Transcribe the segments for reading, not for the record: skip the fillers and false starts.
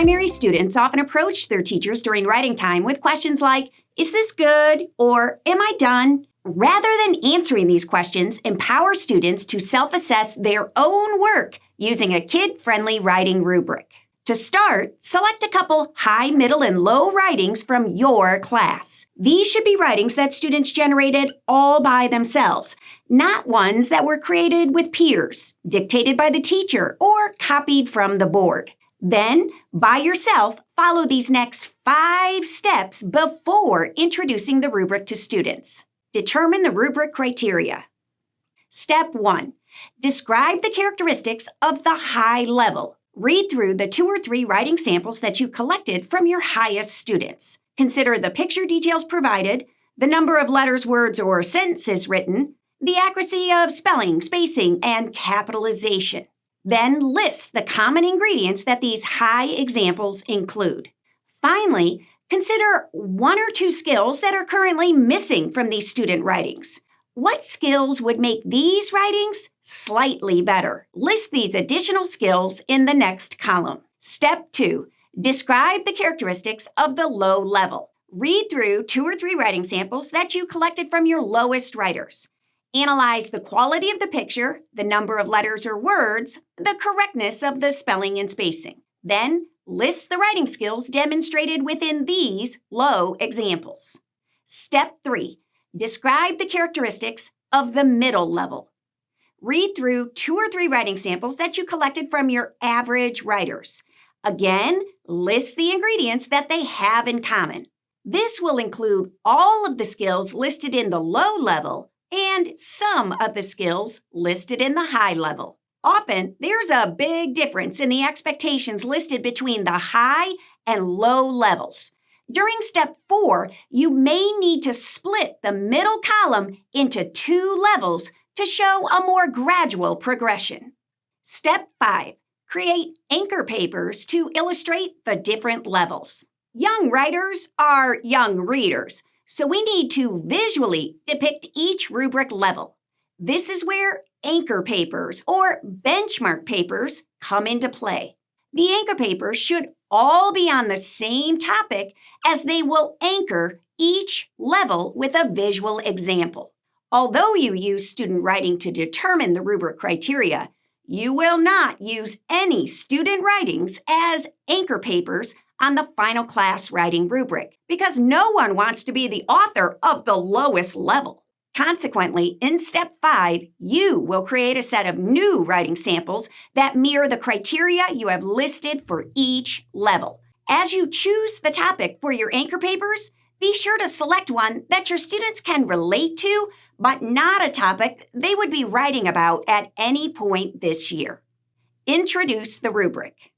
Primary students often approach their teachers during writing time with questions like, "Is this good?" or "Am I done?" Rather than answering these questions, empower students to self-assess their own work using a kid-friendly writing rubric. To start, select a couple high, middle, and low writings from your class. These should be writings that students generated all by themselves, not ones that were created with peers, dictated by the teacher, or copied from the board. Then, by yourself, follow these next 5 steps before introducing the rubric to students. Determine the rubric criteria. Step 1. Describe the characteristics of the high level. Read through the 2 or 3 writing samples that you collected from your highest students. Consider the picture details provided, the number of letters, words, or sentences written, the accuracy of spelling, spacing, and capitalization. Then list the common ingredients that these high examples include. Finally, consider 1 or 2 skills that are currently missing from these student writings. What skills would make these writings slightly better? List these additional skills in the next column. Step 2. Describe the characteristics of the low level. Read through 2 or 3 writing samples that you collected from your lowest writers. Analyze the quality of the picture, the number of letters or words, the correctness of the spelling and spacing. Then, list the writing skills demonstrated within these low examples. Step 3. Describe the characteristics of the middle level. Read through 2 or 3 writing samples that you collected from your average writers. Again, list the ingredients that they have in common. This will include all of the skills listed in the low level and some of the skills listed in the high level. Often, there's a big difference in the expectations listed between the high and low levels. During step 4, you may need to split the middle column into 2 levels to show a more gradual progression. Step 5. Create anchor papers to illustrate the different levels. Young writers are young readers, so we need to visually depict each rubric level. This is where anchor papers or benchmark papers come into play. The anchor papers should all be on the same topic as they will anchor each level with a visual example. Although you use student writing to determine the rubric criteria, you will not use any student writings as anchor papers on the final class writing rubric because no one wants to be the author of the lowest level. Consequently, in step 5, you will create a set of new writing samples that mirror the criteria you have listed for each level. As you choose the topic for your anchor papers, be sure to select one that your students can relate to, but not a topic they would be writing about at any point this year. Introduce the rubric.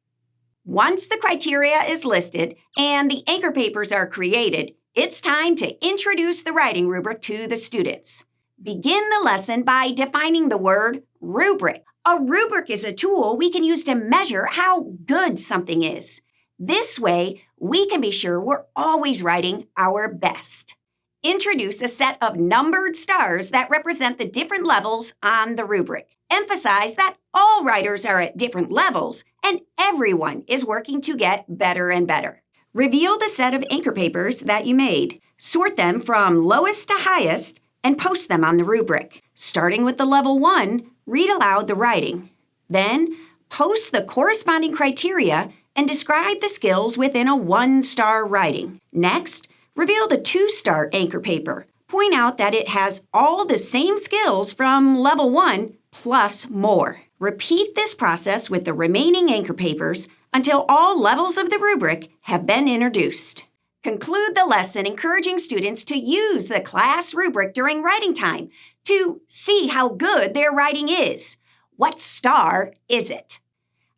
Once the criteria is listed and the anchor papers are created, it's time to introduce the writing rubric to the students. Begin the lesson by defining the word rubric. A rubric is a tool we can use to measure how good something is. This way, we can be sure we're always writing our best. Introduce a set of numbered stars that represent the different levels on the rubric. Emphasize that all writers are at different levels and everyone is working to get better and better. Reveal the set of anchor papers that you made. Sort them from lowest to highest and post them on the rubric. Starting with the level 1, read aloud the writing. Then, post the corresponding criteria and describe the skills within a 1-star writing. Next, reveal the 2-star anchor paper. Point out that it has all the same skills from level 1 plus more. Repeat this process with the remaining anchor papers until all levels of the rubric have been introduced. Conclude the lesson encouraging students to use the class rubric during writing time to see how good their writing is. What star is it?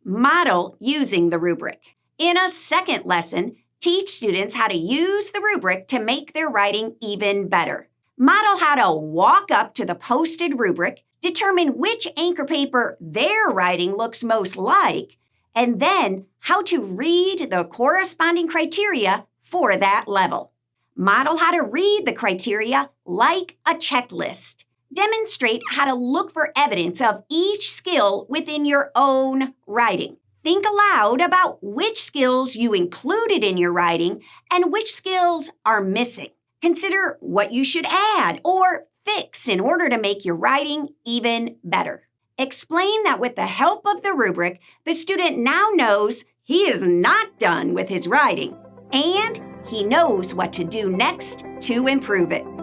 Model using the rubric. In a second lesson, teach students how to use the rubric to make their writing even better. Model how to walk up to the posted rubric, determine which anchor paper their writing looks most like, and then how to read the corresponding criteria for that level. Model how to read the criteria like a checklist. Demonstrate how to look for evidence of each skill within your own writing. Think aloud about which skills you included in your writing and which skills are missing. Consider what you should add or fix in order to make your writing even better. Explain that with the help of the rubric, the student now knows he is not done with his writing, and he knows what to do next to improve it.